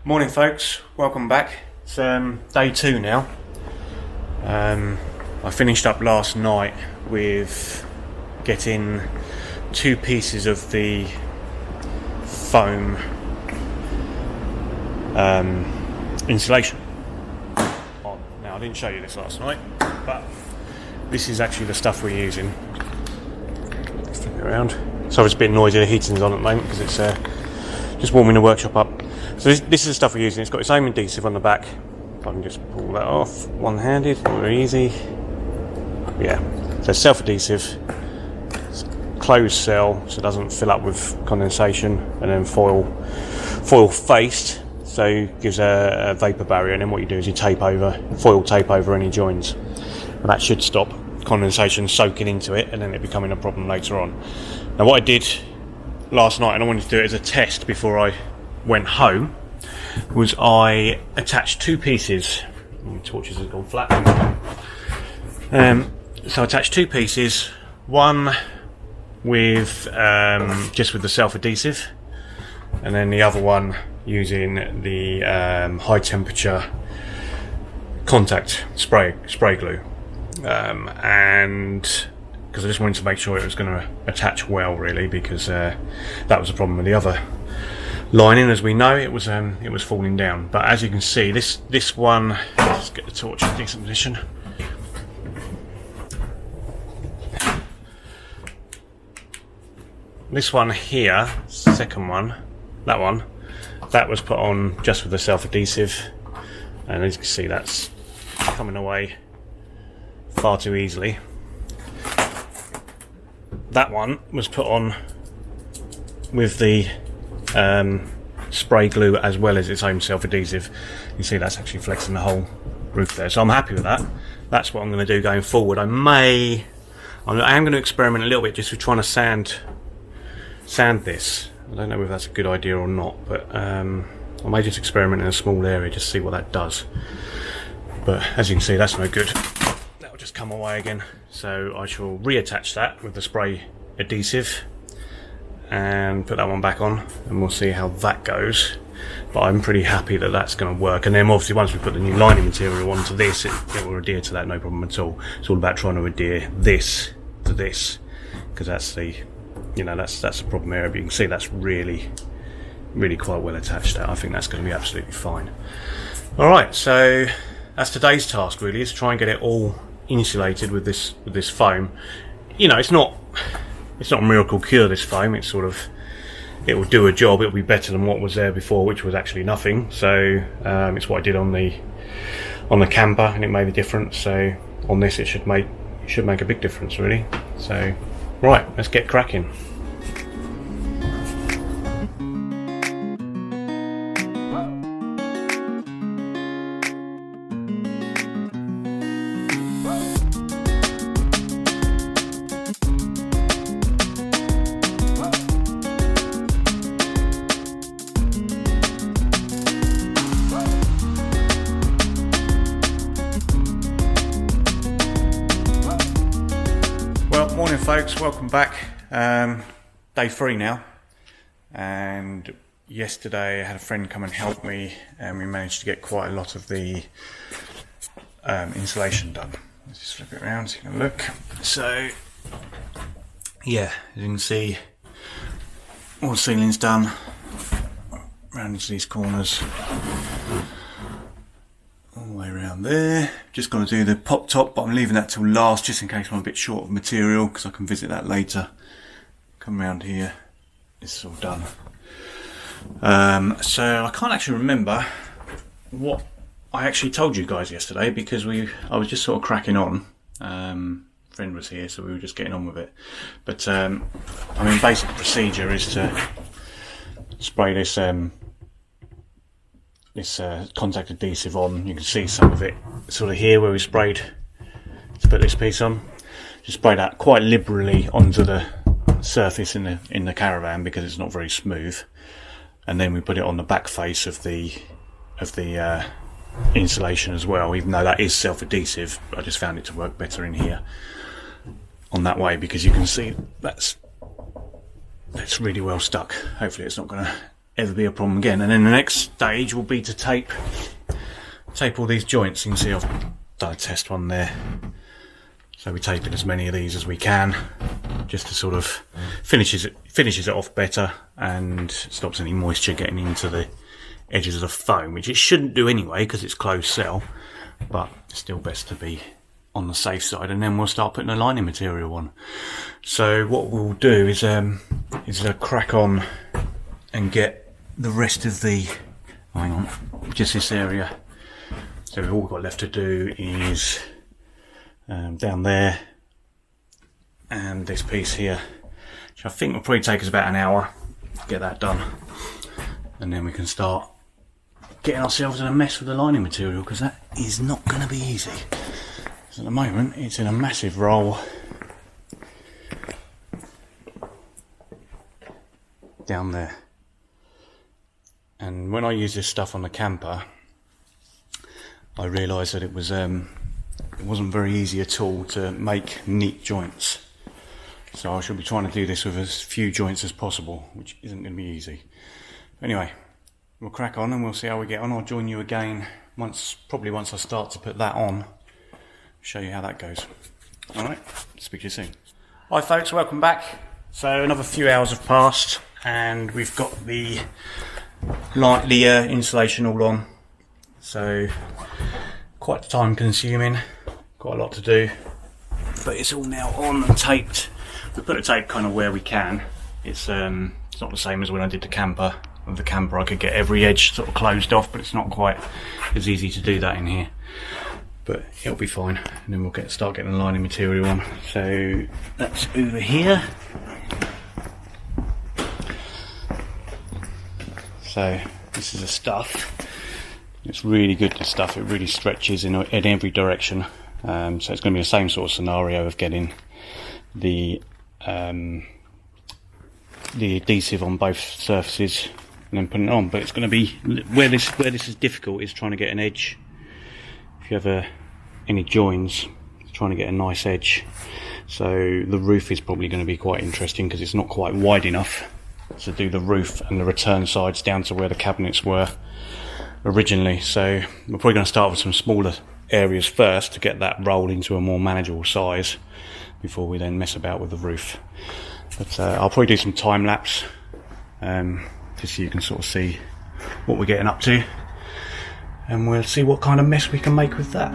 Morning folks, welcome back. It's day 2 now. I finished up last night with getting 2 pieces of the foam insulation on. Now I didn't show you this last night, but this is actually the stuff we're using. Flip it around. Sorry it's a bit noisy, the heating's on at the moment because it's just warming the workshop up. So this is the stuff we're using. It's got its own adhesive on the back. If I can just pull that off one-handed, very easy. Yeah, so self-adhesive, closed cell so it doesn't fill up with condensation, and then foil faced, so it gives a vapour barrier, and then what you do is you foil tape over any joins, and that should stop condensation soaking into it and then it becoming a problem later on. Now what I did last night, and I wanted to do it as a test before I went home, was I attached 2 pieces. My torches have gone flat. So I attached 2 pieces, one with just with the self-adhesive, and then the other one using the high temperature contact spray glue, and because I just wanted to make sure it was going to attach well, really, because that was the problem with the other lining. As we know, it was falling down. But as you can see, this one, let's get the torch in decent position. This one here, second one, that was put on just with the self-adhesive, and as you can see, that's coming away far too easily. That one was put on with the spray glue as well as its own self-adhesive. You see that's actually flexing the whole roof there, so I'm happy with that. That's what I'm going to do going forward. I am going to experiment a little bit just with trying to sand this. I don't know if that's a good idea or not, but I may just experiment in a small area, just see what that does. But as you can see, that's no good. That will just come away again, so I shall reattach that with the spray adhesive and put that one back on, and we'll see how that goes. But I'm pretty happy that that's going to work, and then obviously once we put the new lining material onto this, it will adhere to that, no problem at all. It's all about trying to adhere this to this, because that's the, that's the problem area. But you can see that's really quite well attached there. I think that's going to be absolutely fine. Alright, so that's today's task, really, is to try and get it all insulated with this foam. It's not a miracle cure, this foam. It's sort of, it will do a job. It'll be better than what was there before, which was actually nothing. So it's what I did on the camper, and it made a difference. So on this, it should make a big difference, really. So right, let's get cracking. Morning folks, welcome back. Day 3 now, and yesterday I had a friend come and help me, and we managed to get quite a lot of the insulation done. Let's just flip it around so you can look. So yeah, as you can see, all the ceiling's done around into these corners, all the way around there. Just going to do the pop top, but I'm leaving that till last just in case I'm a bit short of material, because I can visit that later. Come around here, this is all done. So I can't actually remember what I actually told you guys yesterday, because I was just sort of cracking on. Friend was here, so we were just getting on with it. But basic procedure is to spray this contact adhesive on. You can see some of it sort of here where we sprayed to put this piece on. Just spray that quite liberally onto the surface in the caravan, because it's not very smooth, and then we put it on the back face of the insulation as well, even though that is self-adhesive. I just found it to work better in here on that way, because you can see that's really well stuck. Hopefully it's not going to ever be a problem again. And then the next stage will be to tape all these joints. You can see I've done a test one there. So we tape in as many of these as we can, just to sort of finishes it off better and stops any moisture getting into the edges of the foam, which it shouldn't do anyway because it's closed cell, but it's still best to be on the safe side. And then we'll start putting the lining material on. So what we'll do is crack on and get the rest of the, hang on, just this area. So all we've got left to do is down there and this piece here, which I think will probably take us about an hour to get that done, and then we can start getting ourselves in a mess with the lining material, because that is not going to be easy. So at the moment it's in a massive roll down there, and when I use this stuff on the camper I realised that it wasn't very easy at all to make neat joints. So I shall be trying to do this with as few joints as possible, which isn't going to be easy. Anyway, we'll crack on and we'll see how we get on. I'll join you again probably once I start to put that on, show you how that goes. Alright, speak to you soon. Hi folks, welcome back. So another few hours have passed and we've got the insulation all on. So quite time consuming, quite a lot to do, but it's all now on and taped. We put the tape kind of where we can. It's not the same as when I did the camper. With the camper I could get every edge sort of closed off, but it's not quite as easy to do that in here. But it'll be fine, and then we'll start getting the lining material on. So that's over here. So this is the stuff. It's really good, the stuff. It really stretches in every direction. So it's going to be the same sort of scenario of getting the adhesive on both surfaces and then putting it on. But it's going to be where this is difficult is trying to get an edge. If you have any joins, trying to get a nice edge. So the roof is probably going to be quite interesting because it's not quite wide enough to do the roof and the return sides down to where the cabinets were originally. So we're probably going to start with some smaller areas first to get that roll into a more manageable size before we then mess about with the roof. But I'll probably do some time lapse just so you can sort of see what we're getting up to, and we'll see what kind of mess we can make with that.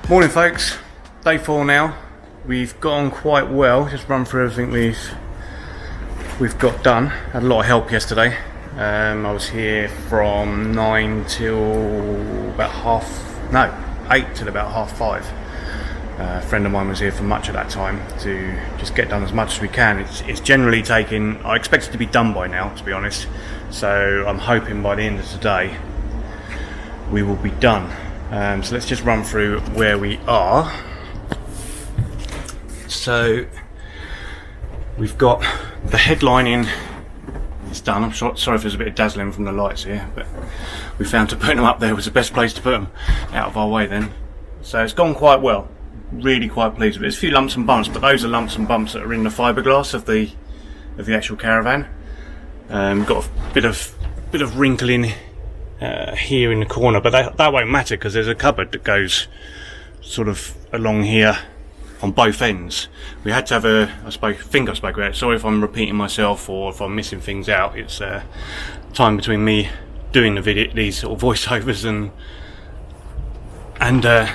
Morning folks, day 4 now. We've got on quite well, just run through everything we've got done. Had a lot of help yesterday. I was here from 9 till about 8 till about 5:30. A friend of mine was here for much of that time to just get done as much as we can. It's generally taking, I expect it to be done by now, to be honest. So I'm hoping by the end of today we will be done. So let's just run through where we are. So we've got the headlining, it's done. I'm sorry if there's a bit of dazzling from the lights here, but we found to putting them up there was the best place to put them, out of our way then. So it's gone quite well, really quite pleased with it. There's a few lumps and bumps, but those are lumps and bumps that are in the fiberglass of the actual caravan. Got a bit of wrinkling here in the corner, but that won't matter because there's a cupboard that goes sort of along here on both ends. We had to have I think I spoke about it. Sorry if I'm repeating myself or if I'm missing things out. It's time between me doing the video, these sort of voiceovers, and the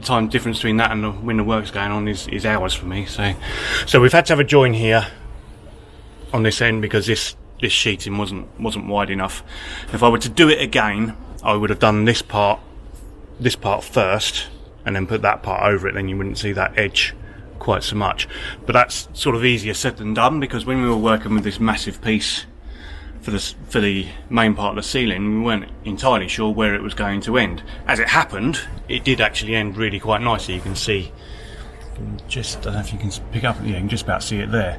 time difference between that and when the work's going on is hours for me. So we've had to have a join here on this end because this sheeting wasn't wide enough. If I were to do it again, I would have done this part first and then put that part over it, then you wouldn't see that edge quite so much. But that's sort of easier said than done, because when we were working with this massive piece for the main part of the ceiling, we weren't entirely sure where it was going to end. As it happened, it did actually end really quite nicely. You can see, I don't know if you can pick up, yeah, you can just about see it there.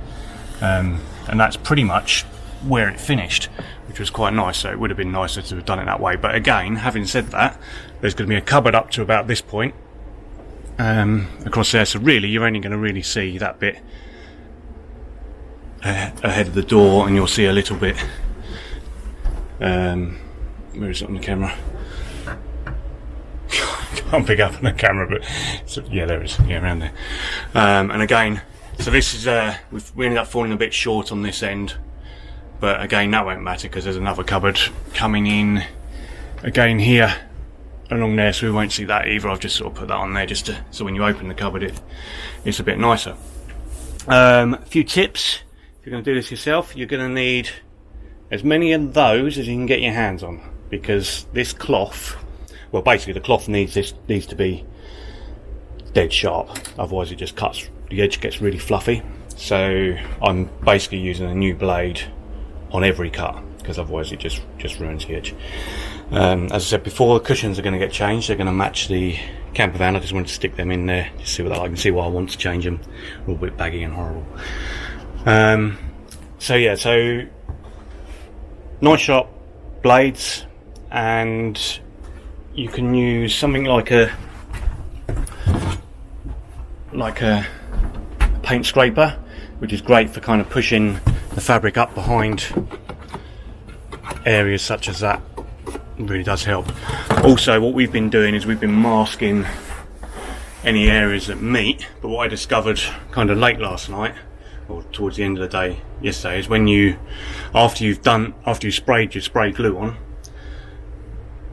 And that's pretty much where it finished, which was quite nice. So it would have been nicer to have done it that way, but again, having said that, there's going to be a cupboard up to about this point across there, so really you're only going to really see that bit ahead of the door, and you'll see a little bit where is it on the camera? Can't pick up on the camera, but yeah, there it is, yeah, around there. And again, so this is we ended up falling a bit short on this end. But again, that won't matter because there's another cupboard coming in again here along there, so we won't see that either. I've just sort of put that on there just so when you open the cupboard it's a bit nicer. A few tips: if you're going to do this yourself, you're going to need as many of those as you can get your hands on, because this cloth, well, basically the cloth needs to be dead sharp, otherwise it just cuts, the edge gets really fluffy. So I'm basically using a new blade on every cut, because otherwise it just ruins the edge. As I said before, the cushions are going to get changed. They're going to match the camper van. I just wanted to stick them in there just see what I can see why I want to change them. A little bit baggy and horrible. So yeah, so nice sharp blades, and you can use something like a paint scraper, which is great for kind of pushing the fabric up behind areas such as that. It really does help. Also, what we've been doing is we've been masking any areas that meet, but what I discovered kind of late last night, or towards the end of the day yesterday, is when after you sprayed your spray glue on,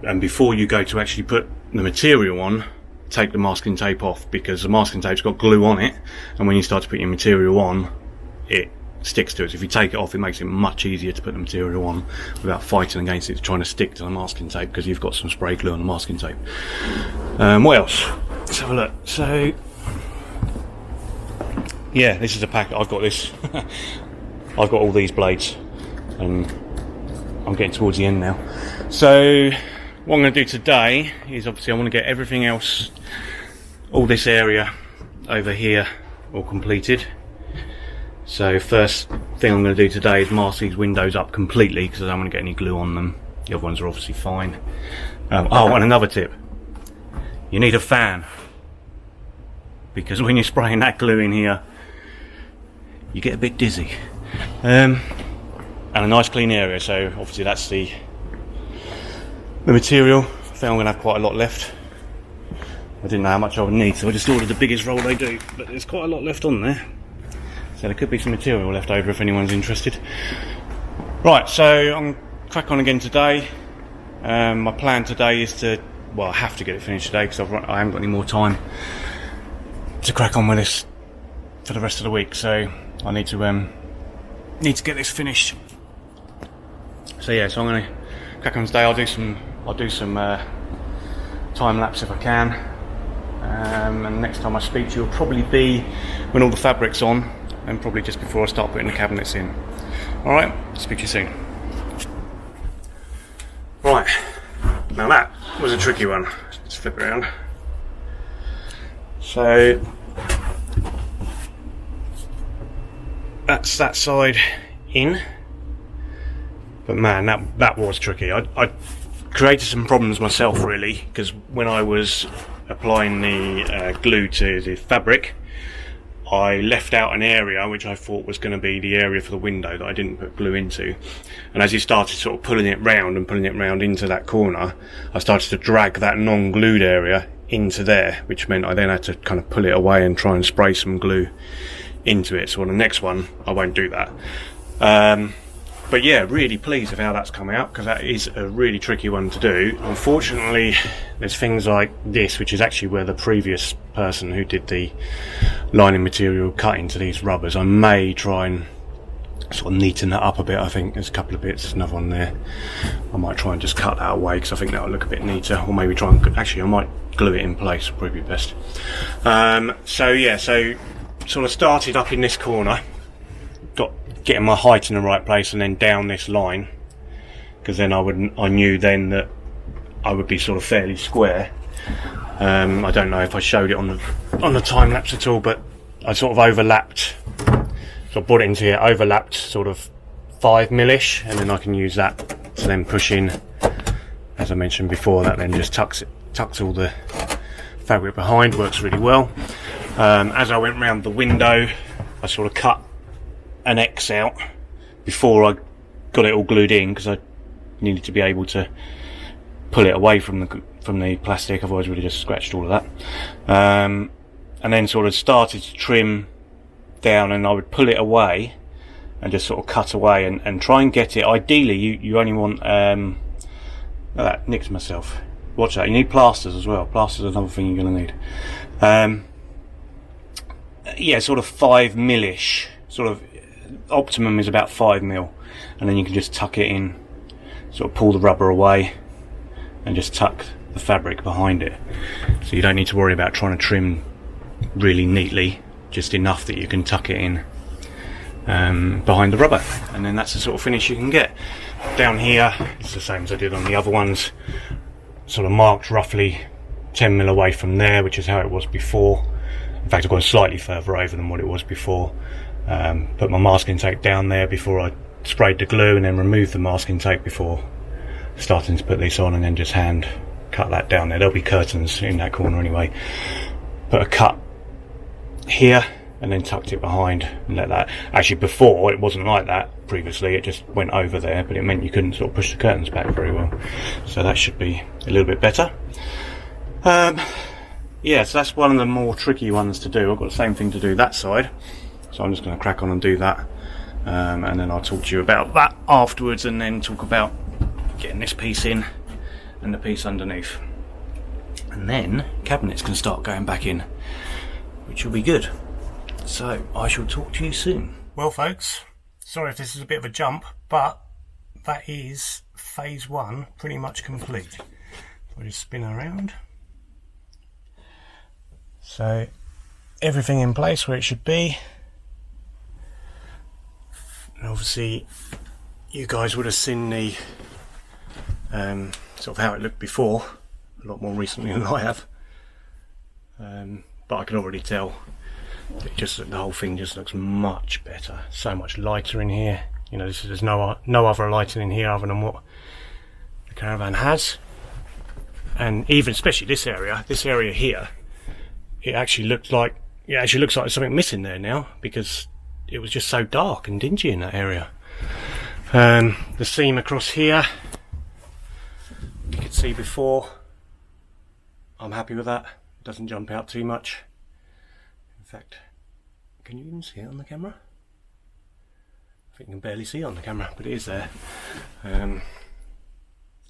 and before you go to actually put the material on, take the masking tape off, because the masking tape's got glue on it, and when you start to put your material on, it sticks to it. So if you take it off, it makes it much easier to put the material on without fighting against it, trying to stick to the masking tape, because you've got some spray glue on the masking tape. What else? Let's have a look. So yeah, this is a pack. I've got this. I've got all these blades, and I'm getting towards the end now. So what I'm going to do today is, obviously I want to get everything else, all this area over here, all completed. So first thing I'm going to do today is mask these windows up completely, because I don't want to get any glue on them. The other ones are obviously fine. Oh, and another tip: you need a fan, because when you're spraying that glue in here, you get a bit dizzy. And a nice clean area. So obviously that's the material. I think I'm going to have quite a lot left. I didn't know how much I would need, so I just ordered the biggest roll they do, but there's quite a lot left on there. So there could be some material left over if anyone's interested. Right, so I'm crack on again today. My plan today is to well, I have to get it finished today because I haven't got any more time to crack on with this for the rest of the week. So I need to get this finished. So yeah, so I'm going to crack on today. I'll do some time lapse if I can. And next time I speak to you will probably be when all the fabric's on, and probably just before I start putting the cabinets in. Alright, speak to you soon. Right, now that was a tricky one. Let's flip it around. So that's that side in, but man, that was tricky. I created some problems myself really, because when I was applying the glue to the fabric, I left out an area which I thought was going to be the area for the window that I didn't put glue into, and as you started sort of pulling it round into that corner, I started to drag that non-glued area into there, which meant I then had to kind of pull it away and try and spray some glue into it. So on the next one I won't do that. But yeah, really pleased with how that's come out, because that is a really tricky one to do. Unfortunately, there's things like this, which is actually where the previous person who did the lining material cut into these rubbers. I may try and sort of neaten that up a bit. I think there's a couple of bits, there's another one there. I might try and just cut that away because I think that'll look a bit neater, or maybe try and, actually I might glue it in place, would probably be best. So yeah, so sort of started up in this corner, getting my height in the right place, and then down this line, because then I knew then that I would be sort of fairly square. I don't know if I showed it on the time lapse at all, but I sort of overlapped, so I brought it into here, overlapped sort of 5mm-ish, and then I can use that to then push in, as I mentioned before. That then just tucks all the fabric behind, works really well. As I went round the window, I sort of cut an X out before I got it all glued in, because I needed to be able to pull it away from the plastic, otherwise I would have just scratched all of that. And then sort of started to trim down, and I would pull it away and just sort of cut away and try and get it. Ideally you only want oh, that nicked myself, watch that, you need plasters as well. Plasters are another thing you're going to need. Yeah, sort of 5mm-ish, sort of optimum is about 5mm, and then you can just tuck it in, sort of pull the rubber away and just tuck the fabric behind it, so you don't need to worry about trying to trim really neatly, just enough that you can tuck it in behind the rubber, and then that's the sort of finish you can get. Down here it's the same as I did on the other ones, sort of marked roughly 10mm away from there, which is how it was before. In fact, I've gone slightly further over than what it was before. Put my masking tape down there before I sprayed the glue, and then removed the masking tape before starting to put this on, and then just hand cut that down there. There'll be curtains in that corner anyway. Put a cut here and then tucked it behind and let that, actually before it wasn't like that previously, it just went over there, but it meant you couldn't sort of push the curtains back very well, so that should be a little bit better. Yeah, so that's one of the more tricky ones to do. I've got the same thing to do that side, so I'm just going to crack on and do that, and then I'll talk to you about that afterwards, and then talk about getting this piece in and the piece underneath, and then cabinets can start going back in, which will be good. So I shall talk to you soon. Well folks, sorry if this is a bit of a jump, but that is phase one pretty much complete. I'll just spin around. So everything in place where it should be, and obviously you guys would have seen the sort of how it looked before, a lot more recently than I have, but I can already tell that the whole thing just looks much better, so much lighter in here. You know, there's no other lighting in here other than what the caravan has, and even especially this area here, it actually looks like there's something missing there now, because it was just so dark and dingy in that area. The seam across here, you could see before, I'm happy with that. It doesn't jump out too much. In fact, can you even see it on the camera? I think you can barely see it on the camera, but it is there. Another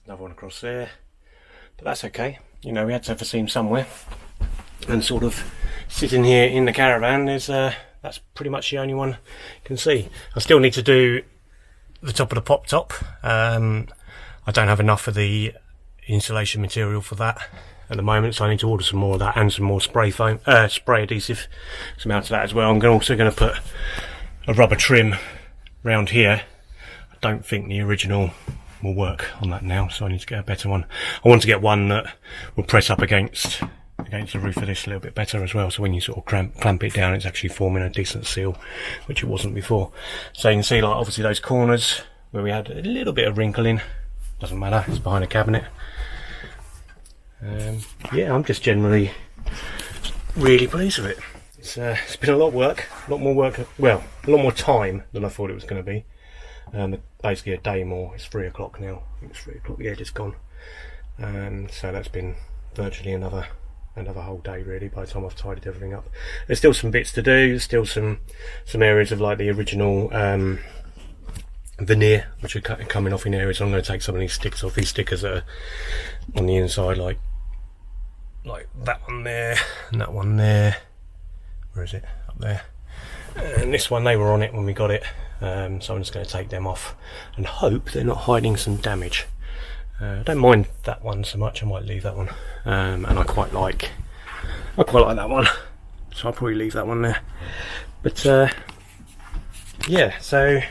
one across there. but that's okay. You know, we had to have a seam somewhere, and sort of sitting here in the caravan is that's pretty much the only one you can see. I still need to do the top of the pop top. I don't have enough of the insulation material for that at the moment, so I need to order some more of that and some more spray foam, spray adhesive, some out of that as well. I'm also going to put a rubber trim round here. I don't think the original will work on that now, so I need to get a better one. I want to get one that will press up against the roof of this a little bit better as well, so when you sort of clamp it down, it's actually forming a decent seal, which it wasn't before. So you can see, like, obviously those corners where we had a little bit of wrinkling, doesn't matter, it's behind a cabinet. Yeah, I'm just generally really pleased with it. It's been a lot of work, a lot more time than I thought it was going to be. Basically a day more. It's 3 o'clock now. I think it's 3 o'clock. Yeah, it's gone. So that's been virtually another whole day really by the time I've tidied everything up. There's still some bits to do. There's still some areas of like the original veneer which are coming off in areas. I'm going to take some of these sticks off. These stickers that are on the inside, like that one there and that one there. Where is it? Up there. And this one, they were on it when we got it. So I'm just going to take them off and hope they're not hiding some damage. I don't mind that one so much. I might leave that one, and I quite like that one, so I'll probably leave that one there. But yeah, so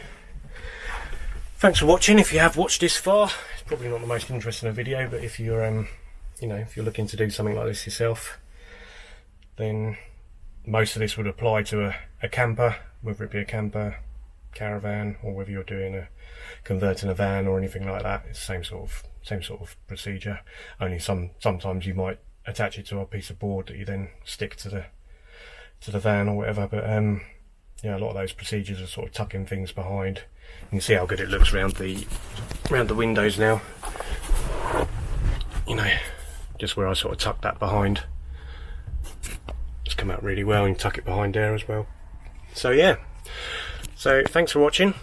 thanks for watching. If you have watched this far, it's probably not the most interesting video, but if you're you know, if you're looking to do something like this yourself, then most of this would apply to a camper, whether it be a camper, caravan, or whether you're doing converting a van or anything like that. It's the same sort of procedure. Only sometimes you might attach it to a piece of board that you then stick to the van or whatever. But yeah, a lot of those procedures are sort of tucking things behind. You can see how good it looks around the windows now. You know, just where I sort of tuck that behind. It's come out really well, and tuck it behind there as well. So yeah. So thanks for watching.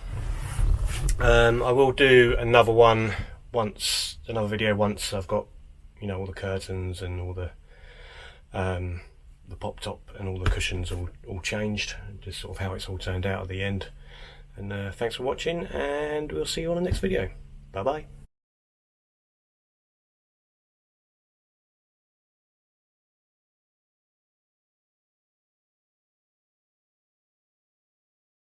I will do another video once I've got, you know, all the curtains and all the pop top and all the cushions all changed, just sort of how it's all turned out at the end. And thanks for watching, and we'll see you on the next video. Bye bye.